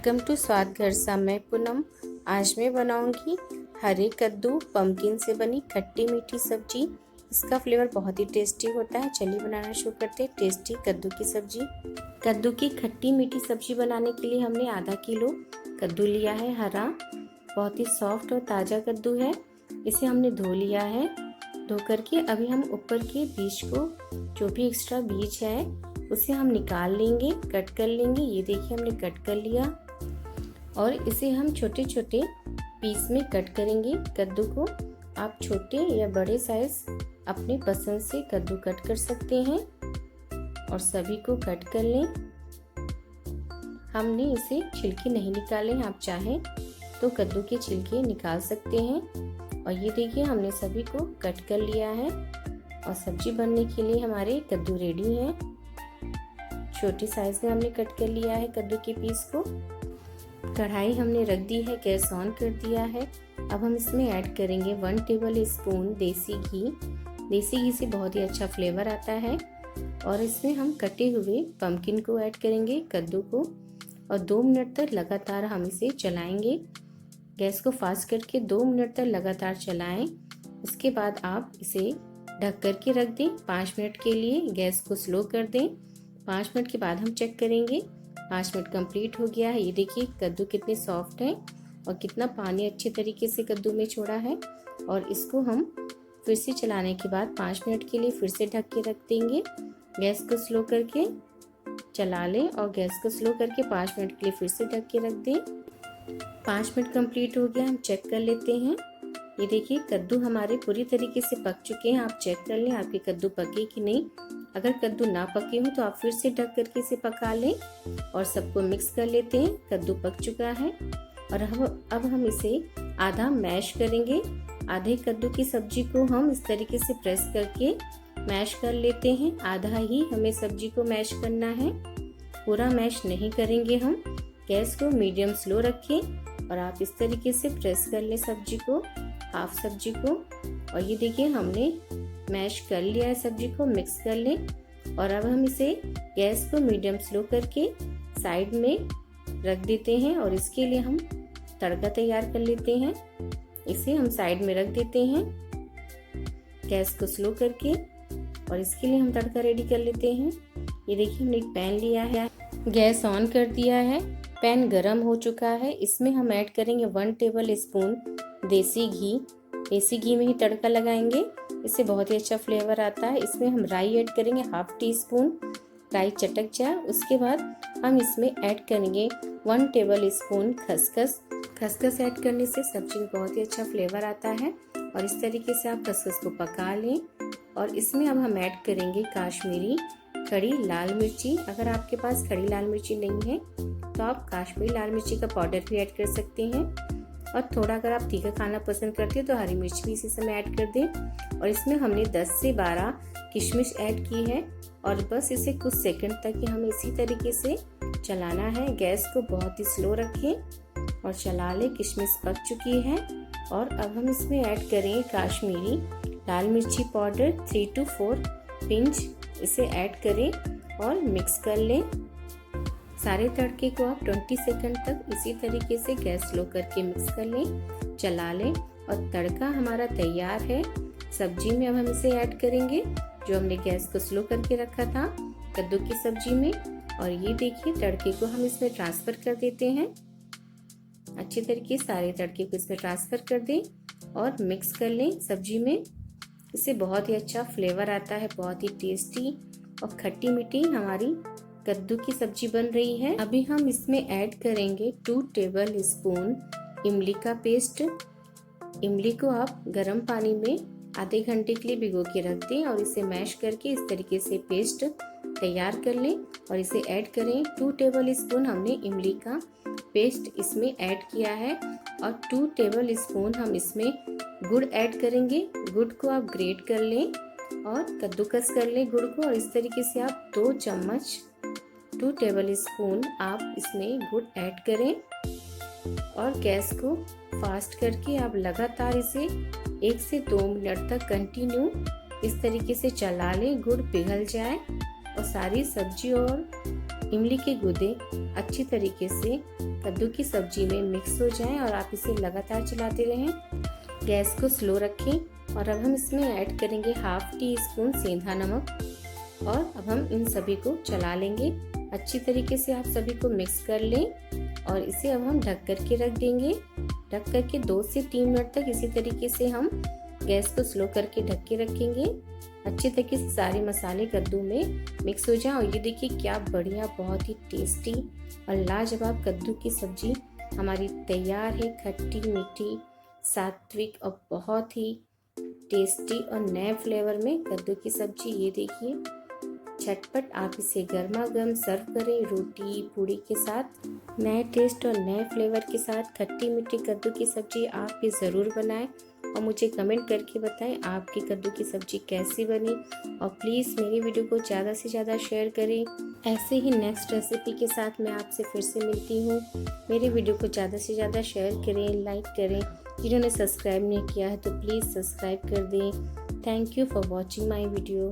Welcome to स्वाद घर सा। मैं पूनम। आज मैं बनाऊंगी हरे कद्दू पम्पकिन से बनी खट्टी मीठी सब्जी। इसका फ्लेवर बहुत ही टेस्टी होता है। चलिए बनाना शुरू करते हैं टेस्टी कद्दू की सब्जी। कद्दू की खट्टी मीठी सब्जी बनाने के लिए हमने आधा किलो कद्दू लिया है। हरा बहुत ही सॉफ्ट और ताज़ा कद्दू है। इसे हमने धो लिया है। धो करके अभी हम ऊपर के बीज को, जो भी एक्स्ट्रा बीज है उसे हम निकाल लेंगे, कट कर लेंगे। ये देखिए हमने कट कर लिया और इसे हम छोटे छोटे पीस में कट करेंगे। कद्दू को आप छोटे या बड़े साइज अपने पसंद से कद्दू कट कर सकते हैं और सभी को कट कर लें। हमने इसे छिलके नहीं निकाले, आप चाहें तो कद्दू के छिलके निकाल सकते हैं। और ये देखिए हमने सभी को कट कर लिया है और सब्जी बनने के लिए हमारे कद्दू रेडी हैं। छोटी साइज में हमने कट कर लिया है कद्दू के पीस को। कढ़ाई हमने रख दी है, गैस ऑन कर दिया है। अब हम इसमें ऐड करेंगे 1 टेबल स्पून देसी घी। देसी घी से बहुत ही अच्छा फ्लेवर आता है। और इसमें हम कटे हुए पम्पकिन को ऐड करेंगे, कद्दू को, और 2 मिनट तक लगातार हम इसे चलाएंगे। गैस को फास्ट करके 2 मिनट तक लगातार चलाएं। उसके बाद आप इसे ढक करके रख दें 5 मिनट के लिए। गैस को स्लो कर दें। 5 मिनट के बाद हम चेक करेंगे। 5 मिनट कंप्लीट हो गया है। ये देखिए कद्दू कितने सॉफ्ट हैं और कितना पानी अच्छे तरीके से कद्दू में छोड़ा है। और इसको हम फिर से चलाने के बाद 5 मिनट के लिए फिर से ढक के रख देंगे। गैस को स्लो करके चला लें और गैस को स्लो करके 5 मिनट के लिए फिर से ढक के रख दें। 5 मिनट कंप्लीट हो गया, हम चेक कर लेते हैं। ये देखिए कद्दू हमारे पूरी तरीके से पक चुके हैं। आप चेक कर लें आपके कद्दू पके कि नहीं। अगर कद्दू ना पके हो तो आप फिर से ढक करके इसे पका लें और सबको मिक्स कर लेते हैं। कद्दू पक चुका है और अब हम इसे आधा मैश करेंगे। आधे कद्दू की सब्जी को हम इस तरीके से प्रेस करके मैश कर लेते हैं। आधा ही हमें सब्जी को मैश करना है, पूरा मैश नहीं करेंगे हम। गैस को मीडियम स्लो रखें और आप इस तरीके से प्रेस कर लें सब्जी को, हाफ सब्जी को। और ये देखिए हमने मैश कर लिया है सब्जी को, मिक्स कर लें। और अब हम इसे गैस को मीडियम स्लो करके साइड में रख देते हैं और इसके लिए हम तड़का तैयार कर लेते हैं। इसे हम साइड में रख देते हैं गैस को स्लो करके और इसके लिए हम तड़का रेडी कर लेते हैं। ये देखिए हमने एक पैन लिया है, गैस ऑन कर दिया है, पैन गरम हो चुका है। इसमें हम ऐड करेंगे 1 टेबल स्पून देसी घी। देसी घी में ही तड़का लगाएंगे, इससे बहुत ही अच्छा फ्लेवर आता है। इसमें हम राई ऐड करेंगे, हाफ टी स्पून। राई चटक जाए उसके बाद हम इसमें ऐड करेंगे 1 टेबल स्पून खसखस। खसखस ऐड करने से सब्जी में बहुत ही अच्छा फ्लेवर आता है। और इस तरीके से आप खसखस को पका लें। और इसमें अब हम ऐड करेंगे काश्मीरी खड़ी लाल मिर्ची। अगर आपके पास खड़ी लाल मिर्ची नहीं है तो आप काश्मीरी लाल मिर्ची का पाउडर भी ऐड कर सकते हैं। और थोड़ा अगर आप तीखा खाना पसंद करते हो तो हरी मिर्च भी इसी समय ऐड कर दें। और इसमें हमने 10 से 12 किशमिश ऐड की है और बस इसे कुछ सेकंड तक ही हमें इसी तरीके से चलाना है। गैस को बहुत ही स्लो रखें और चला लें। किशमिश पक चुकी है और अब हम इसमें ऐड करें काश्मीरी लाल मिर्ची पाउडर 3 to 4 पिंच। इसे ऐड करें और मिक्स कर लें। सारे तड़के को आप 20 सेकंड तक इसी तरीके से गैस स्लो करके मिक्स कर लें, चला लें। और तड़का हमारा तैयार है। सब्जी में अब हम इसे ऐड करेंगे जो हमने गैस को स्लो करके रखा था कद्दू की सब्जी में। और ये देखिए तड़के को हम इसमें ट्रांसफर कर देते हैं। अच्छे तरीके सारे तड़के को इसमें ट्रांसफर कर दें और मिक्स कर लें सब्जी में। इससे बहुत ही अच्छा फ्लेवर आता है। बहुत ही टेस्टी और खट्टी मीठी हमारी कद्दू की सब्जी बन रही है। अभी हम इसमें ऐड करेंगे 2 टेबल स्पून इमली का पेस्ट। इमली को आप गर्म पानी में आधे घंटे के लिए भिगो के रख दें और इसे मैश करके इस तरीके से पेस्ट तैयार कर लें और इसे ऐड करें। 2 टेबल स्पून हमने इमली का पेस्ट इसमें ऐड किया है और 2 टेबल स्पून हम इसमें गुड़ ऐड करेंगे। गुड़ को आप ग्रेट कर लें और कद्दूकस कर लें गुड़ को। और इस तरीके से आप 2 टेबल स्पून आप इसमें गुड़ ऐड करें और गैस को फास्ट करके आप लगातार इसे 1 से 2 मिनट तक कंटिन्यू इस तरीके से चला लें। गुड़ पिघल जाए और सारी सब्जी और इमली के गूदे अच्छी तरीके से कद्दू की सब्जी में मिक्स हो जाएं और आप इसे लगातार चलाते रहें। गैस को स्लो रखें और अब हम इसमें ऐड करेंगे 1/2 टीस्पून सेंधा नमक और अब हम इन सभी को चला लेंगे। अच्छी तरीके से आप सभी को मिक्स कर लें और इसे अब हम ढक कर के रख देंगे। ढक कर के 2 से 3 मिनट तक इसी तरीके से हम गैस को स्लो करके ढक के रखेंगे। अच्छे तरीके से सारे मसाले कद्दू में मिक्स हो जाएं और ये देखिए क्या बढ़िया, बहुत ही टेस्टी और लाजवाब कद्दू की सब्जी हमारी तैयार है। खट्टी मीठी सात्विक और बहुत ही टेस्टी और नए फ्लेवर में कद्दू की सब्जी। ये देखिए झटपट आप इसे गर्मा गर्म सर्व करें रोटी पूड़ी के साथ। नए टेस्ट और नए फ्लेवर के साथ खट्टी मीठी कद्दू की सब्जी आप भी ज़रूर बनाएं और मुझे कमेंट करके बताएं आपकी कद्दू की सब्जी कैसी बनी। और प्लीज़ मेरी वीडियो को ज़्यादा से ज़्यादा शेयर करें। ऐसे ही नेक्स्ट रेसिपी के साथ मैं आपसे फिर से मिलती हूँ। मेरी वीडियो को ज़्यादा से ज़्यादा शेयर करें, लाइक करें। जिन्होंने सब्सक्राइब नहीं किया है तो प्लीज़ सब्सक्राइब कर दें। Thank you for watching my video.